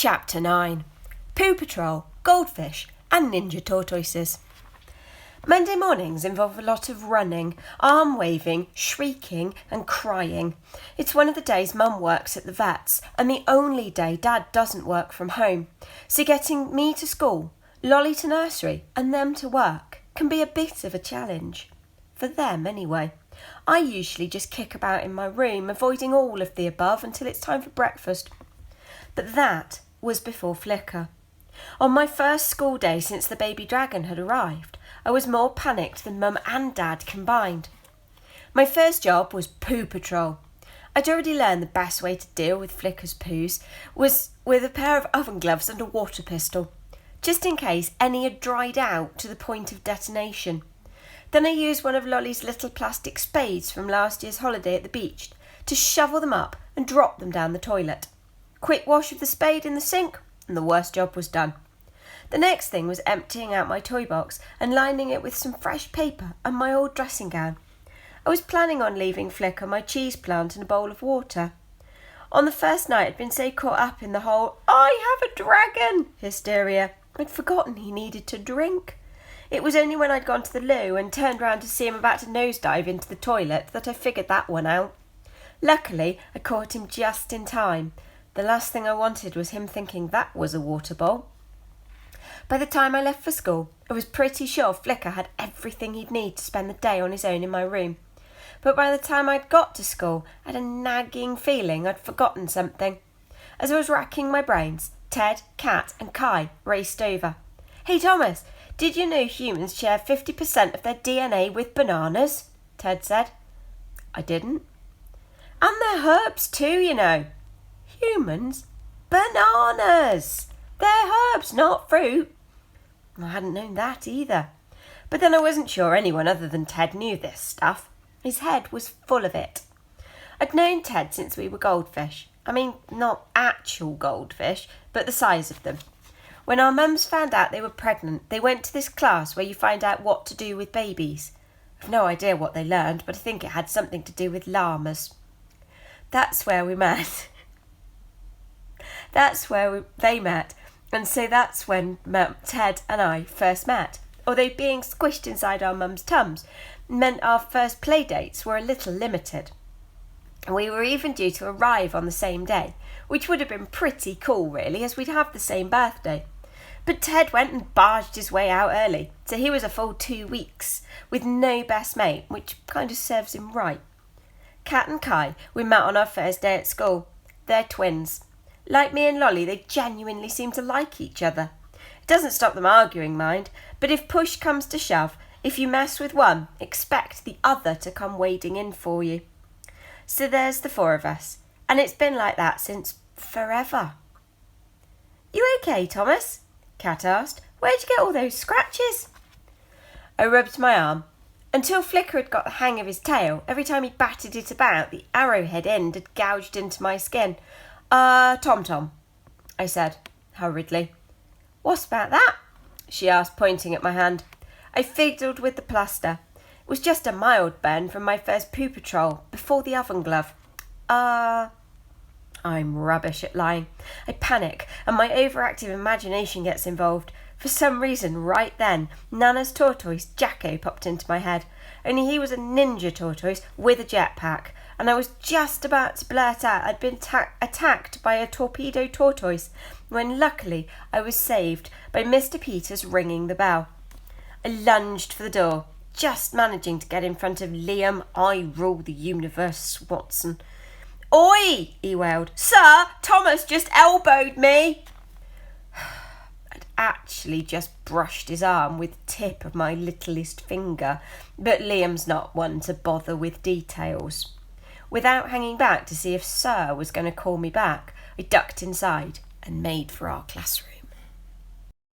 Chapter 9. Poo Patrol, Goldfish and Ninja Tortoises. Monday mornings involve a lot of running, arm waving, shrieking and crying. It's one of the days Mum works at the vet's and the only day Dad doesn't work from home. So getting me to school, Lolly to nursery and them to work can be a bit of a challenge. For them anyway. I usually just kick about in my room, avoiding all of the above until it's time for breakfast. But that was before Flicker. On my first school day since the baby dragon had arrived, I was more panicked than Mum and Dad combined. My first job was Poo Patrol. I'd already learned the best way to deal with Flicker's poos was with a pair of oven gloves and a water pistol, just in case any had dried out to the point of detonation. Then I used one of Lolly's little plastic spades from last year's holiday at the beach to shovel them up and drop them down the toilet. Quick wash of the spade in the sink, and the worst job was done. The next thing was emptying out my toy box and lining it with some fresh paper and my old dressing gown. I was planning on leaving Flicker my cheese plant and a bowl of water. On the first night I'd been so caught up in the whole "I have a dragon" hysteria, I'd forgotten he needed to drink. It was only when I'd gone to the loo and turned round to see him about to nosedive into the toilet that I figured that one out. Luckily, I caught him just in time. The last thing I wanted was him thinking that was a water bowl. By the time I left for school, I was pretty sure Flicker had everything he'd need to spend the day on his own in my room. But by the time I'd got to school, I had a nagging feeling I'd forgotten something. As I was racking my brains, Ted, Kat and Kai raced over. "Hey Thomas, did you know humans share 50% of their DNA with bananas?" Ted said. I didn't. "And they're herbs too, you know." "Humans? Bananas! They're herbs, not fruit." I hadn't known that either. But then I wasn't sure anyone other than Ted knew this stuff. His head was full of it. I'd known Ted since we were goldfish. I mean, not actual goldfish, but the size of them. When our mums found out they were pregnant, they went to this class where you find out what to do with babies. I've no idea what they learned, but I think it had something to do with llamas. That's where we met. They met, and so that's when Ted and I first met. Although being squished inside our mums' tums meant our first play dates were a little limited. We were even due to arrive on the same day, which would have been pretty cool really, as we'd have the same birthday. But Ted went and barged his way out early, so he was a full 2 weeks, with no best mate, which kind of serves him right. Kat and Kai we met on our first day at school. They're twins. Like me and Lolly, they genuinely seem to like each other. It doesn't stop them arguing, mind, but if push comes to shove, if you mess with one, expect the other to come wading in for you. So there's the 4 of us, and it's been like that since forever. "You okay, Thomas?" Kat asked. "Where'd you get all those scratches?" I rubbed my arm. Until Flicker had got the hang of his tail, every time he batted it about, the arrowhead end had gouged into my skin. Tom," I said, hurriedly. "What's about that?" she asked, pointing at my hand. I fiddled with the plaster. It was just a mild burn from my first Poo Patrol, before the oven glove. I'm rubbish at lying. I panic, and my overactive imagination gets involved. For some reason, right then, Nana's tortoise, Jacko, popped into my head. Only he was a ninja tortoise with a jetpack, and I was just about to blurt out I'd been attacked by a torpedo tortoise, when luckily I was saved by Mr. Peters ringing the bell. I lunged for the door, just managing to get in front of Liam, I rule the universe, Watson. "Oi!" he wailed. "Sir, Thomas just elbowed me." I'd actually just brushed his arm with the tip of my littlest finger, but Liam's not one to bother with details. Without hanging back to see if Sir was going to call me back, I ducked inside and made for our classroom.